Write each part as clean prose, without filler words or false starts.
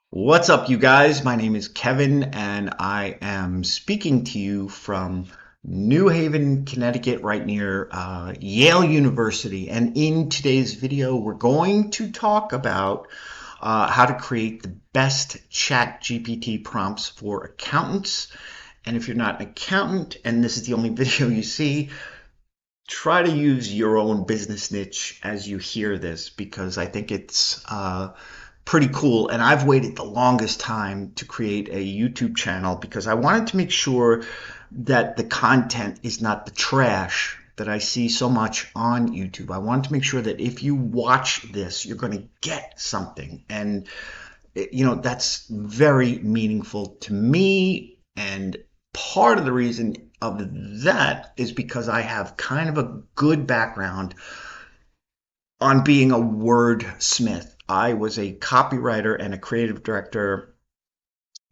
What's up, you guys? My name is Kevin, and I am speaking to you from New Haven, Connecticut, right near Yale University. And in today's video, we're going to talk about how to create the best ChatGPT prompts for accountants. And if you're not an accountant and this is the only video you see, try to use your own business niche as you hear this because I think it's pretty cool. And I've waited the longest time to create a YouTube channel because I wanted to make sure that the content is not the trash that I see so much on YouTube. I wanted to make sure that if you watch this, you're going to get something. And, that's very meaningful to me. And part of the reason of that is because I have kind of a good background on being a wordsmith. I was a copywriter and a creative director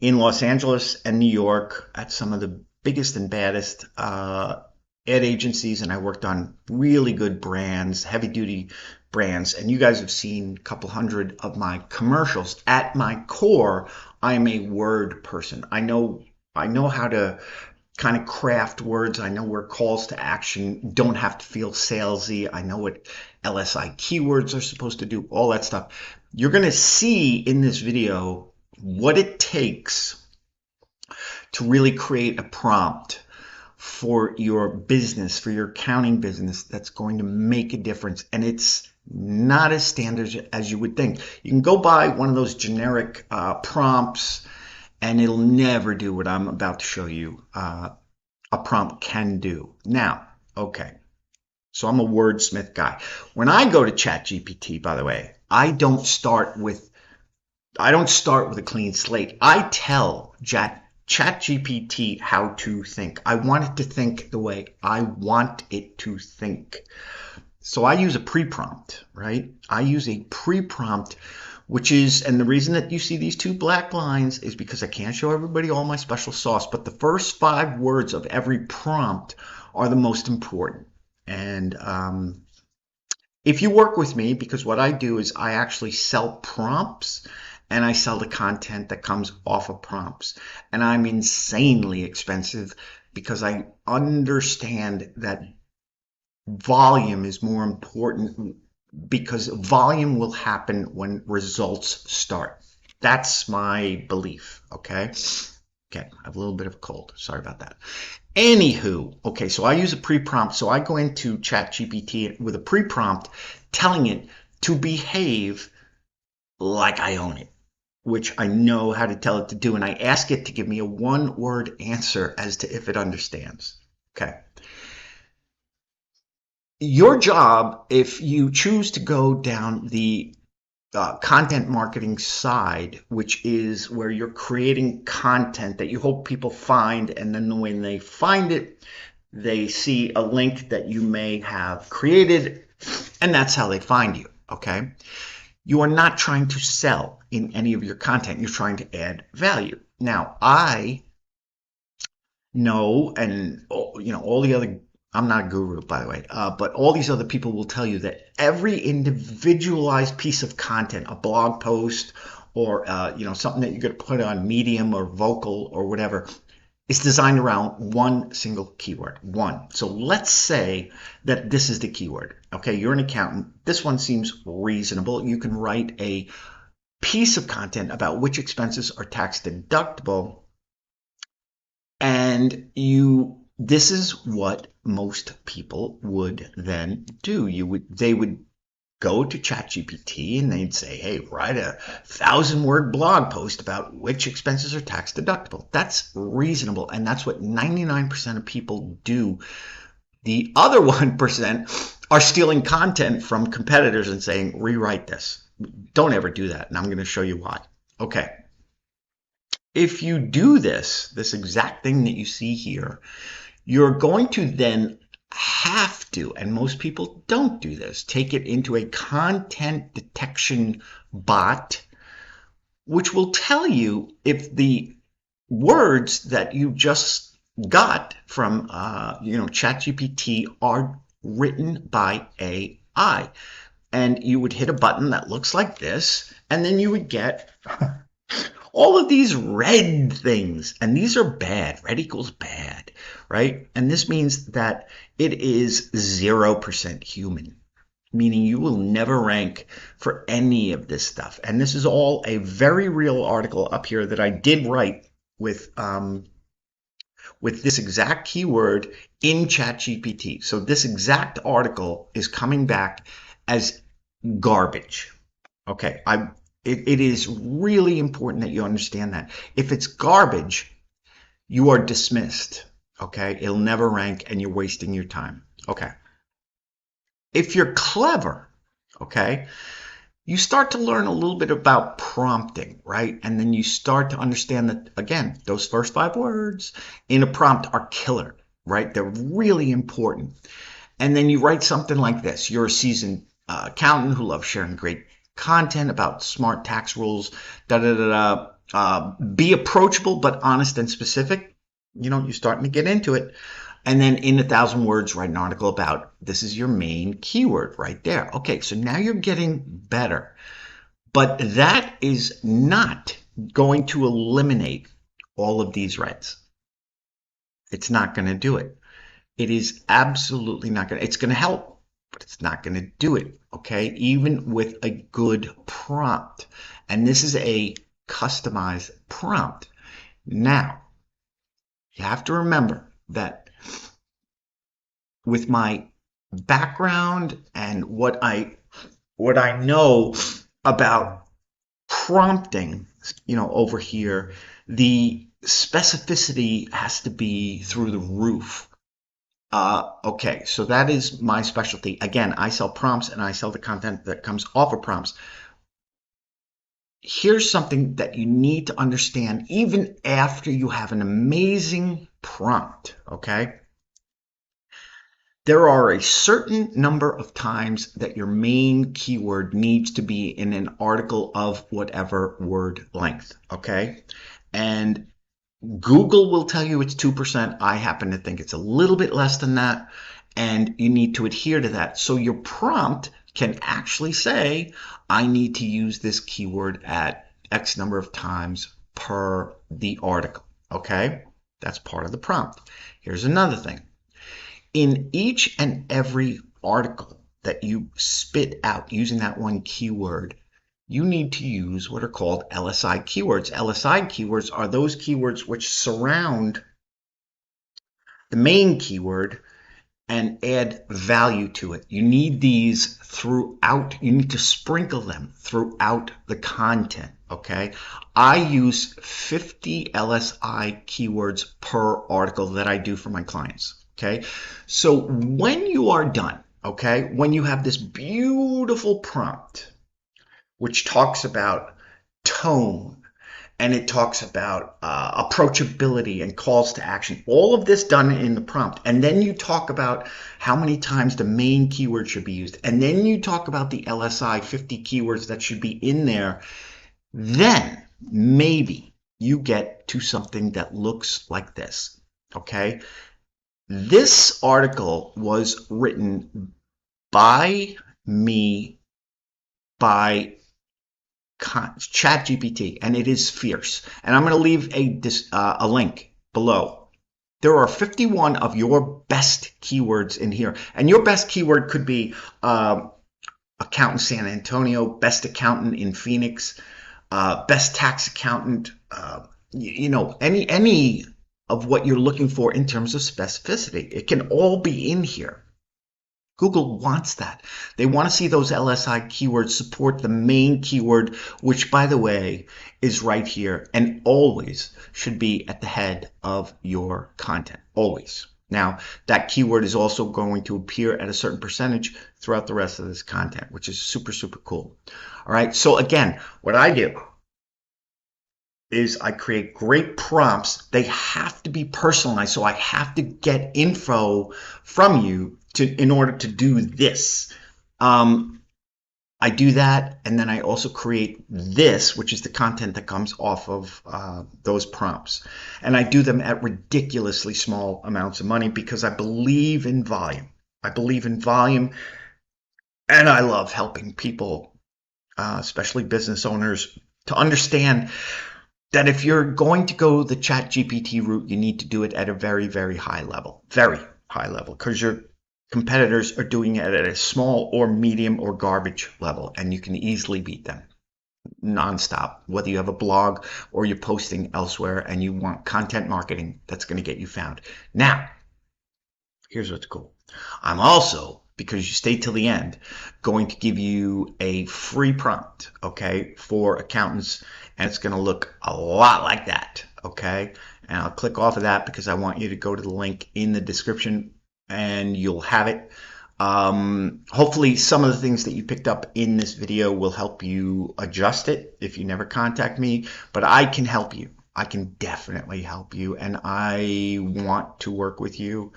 in Los Angeles and New York at some of the biggest and baddest ad agencies, and I worked on really good brands, heavy duty brands. And you guys have seen a couple hundred of my commercials. At my core, I am a word person. I know how to kind of craft words. I know where calls to action don't have to feel salesy. I know what LSI keywords are supposed to do, all that stuff. You're going to see in this video what it takes to really create a prompt for your business, for your accounting business, that's going to make a difference. And it's not as standard as you would think. You can go buy one of those generic prompts and it'll never do what I'm about to show you a prompt can do. Now, okay, so I'm a wordsmith guy. When I go to ChatGPT, by the way, I don't start with a clean slate. I tell ChatGPT how to think. I want it to think the way I want it to think. So I use a pre-prompt, right? I use a pre-prompt, and the reason that you see these two black lines is because I can't show everybody all my special sauce, but the first 5 words of every prompt are the most important. And if you work with me, because what I do is I actually sell prompts and I sell the content that comes off of prompts. And I'm insanely expensive because I understand that volume is more important, because volume will happen when results start. That's my belief. Okay. I have a little bit of a cold. Sorry about that. Anywho, okay, so I use a pre-prompt. So I go into ChatGPT with a pre-prompt telling it to behave like I own it, which I know how to tell it to do. And I ask it to give me a 1-word answer as to if it understands. Okay. Your job, if you choose to go down the content marketing side, which is where you're creating content that you hope people find, and then when they find it, they see a link that you may have created, and that's how they find you, okay? You are not trying to sell in any of your content. You're trying to add value. Now, I know, and all the other, I'm not a guru, by the way, but all these other people will tell you that every individualized piece of content, a blog post or something that you're going to put on Medium or Vocal or whatever, is designed around one single keyword. One. So let's say that this is the keyword. Okay, you're an accountant. This one seems reasonable. You can write a piece of content about which expenses are tax deductible, and this is what most people would then do. They would go to ChatGPT and they'd say, hey, write a 1,000-word blog post about which expenses are tax deductible. That's reasonable, and that's what 99% of people do. The other 1% are stealing content from competitors and saying, rewrite this. Don't ever do that, and I'm going to show you why. Okay. If you do this exact thing that you see here, you're going to then have to, and most people don't do this, take it into a content detection bot, which will tell you if the words that you just got from ChatGPT are written by AI. And you would hit a button that looks like this, and then you would get all of these red things, and these are bad. Red equals bad, right? And this means that it is 0% human, meaning you will never rank for any of this stuff. And this is all a very real article up here that I did write with this exact keyword in ChatGPT. So this exact article is coming back as garbage. Okay, it is really important that you understand that. If it's garbage, you are dismissed. Okay, it'll never rank and you're wasting your time. Okay. If you're clever, okay, you start to learn a little bit about prompting, right? And then you start to understand that, again, those first 5 words in a prompt are killer, right? They're really important. And then you write something like this. You're a seasoned accountant who loves sharing great content about smart tax rules, da da da da. Be approachable but honest and specific. You know, you're starting to get into it. And then in 1,000 words, write an article about this is your main keyword right there. Okay, so now you're getting better. But that is not going to eliminate all of these reds. It's not going to do it. It is absolutely not going to. It's going to help, but it's not going to do it. Okay, even with a good prompt. And this is a customized prompt. Now, you have to remember that with my background and what I know about prompting, you know, over here, the specificity has to be through the roof. Okay, so that is my specialty. Again, I sell prompts and I sell the content that comes off of prompts. Here's something that you need to understand even after you have an amazing prompt, okay? There are a certain number of times that your main keyword needs to be in an article of whatever word length, okay? And Google will tell you it's 2%. I happen to think it's a little bit less than that, and you need to adhere to that. So your prompt can actually say, I need to use this keyword at X number of times per the article, okay? That's part of the prompt. Here's another thing. In each and every article that you spit out using that one keyword, you need to use what are called LSI keywords. LSI keywords are those keywords which surround the main keyword and add value to it. You need these throughout, you need to sprinkle them throughout the content, okay? I use 50 LSI keywords per article that I do for my clients. Okay, so when you are done, okay, when you have this beautiful prompt, which talks about tone and it talks about approachability and calls to action, all of this done in the prompt, and then you talk about how many times the main keyword should be used, and then you talk about the LSI 50 keywords that should be in there, then maybe you get to something that looks like this, okay? This article was written by me, by ChatGPT, and it is fierce. And I'm going to leave a link below. There are 51 of your best keywords in here. And your best keyword could be accountant San Antonio, best accountant in Phoenix, best tax accountant, you know, any of what you're looking for in terms of specificity. It can all be in here. Google wants that. They want to see those LSI keywords support the main keyword, which, by the way, is right here and always should be at the head of your content. Always. Now, that keyword is also going to appear at a certain percentage throughout the rest of this content, which is super, super cool. All right. So again, what I do is I create great prompts. They have to be personalized. So I have to get info from you in order to do this. I do that, and then I also create this, which is the content that comes off of those prompts. And I do them at ridiculously small amounts of money because I believe in volume. I believe in volume, and I love helping people, especially business owners, to understand that if you're going to go the ChatGPT route, you need to do it at a very, very high level, because your competitors are doing it at a small or medium or garbage level, and you can easily beat them nonstop, whether you have a blog or you're posting elsewhere and you want content marketing that's going to get you found. Now, here's what's cool. I'm also, because you stay till the end, going to give you a free prompt, okay, for accountants, and it's going to look a lot like that, okay? And I'll click off of that because I want you to go to the link in the description and you'll have it. Hopefully some of the things that you picked up in this video will help you adjust it if you never contact me, but I can help you. I can definitely help you, and I want to work with you,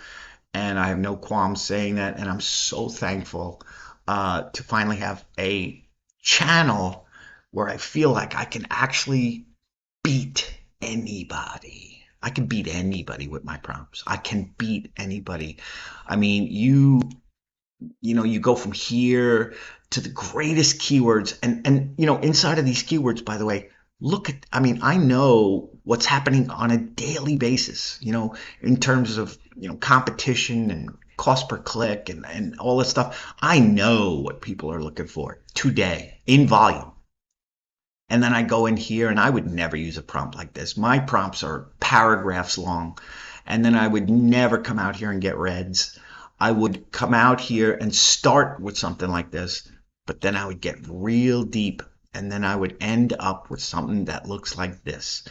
and I have no qualms saying that, and I'm so thankful to finally have a channel where I feel like I can actually beat anybody. I can beat anybody with my prompts. I can beat anybody. I mean, you go from here to the greatest keywords, and inside of these keywords, by the way, I know what's happening on a daily basis, in terms of competition and cost per click and all this stuff. I know what people are looking for today in volume. And then I go in here, and I would never use a prompt like this. My prompts are paragraphs long, and then I would never come out here and get reds. I would come out here and start with something like this, but then I would get real deep, and then I would end up with something that looks like this,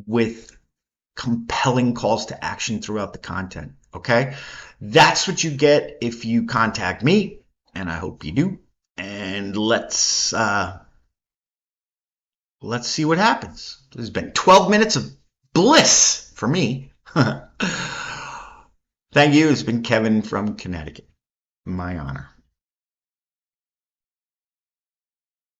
with compelling calls to action throughout the content, okay? That's what you get if you contact me, and I hope you do. And let's see what happens. This has been 12 minutes of bliss for me. Thank you. It's been Kevin from Connecticut. My honor.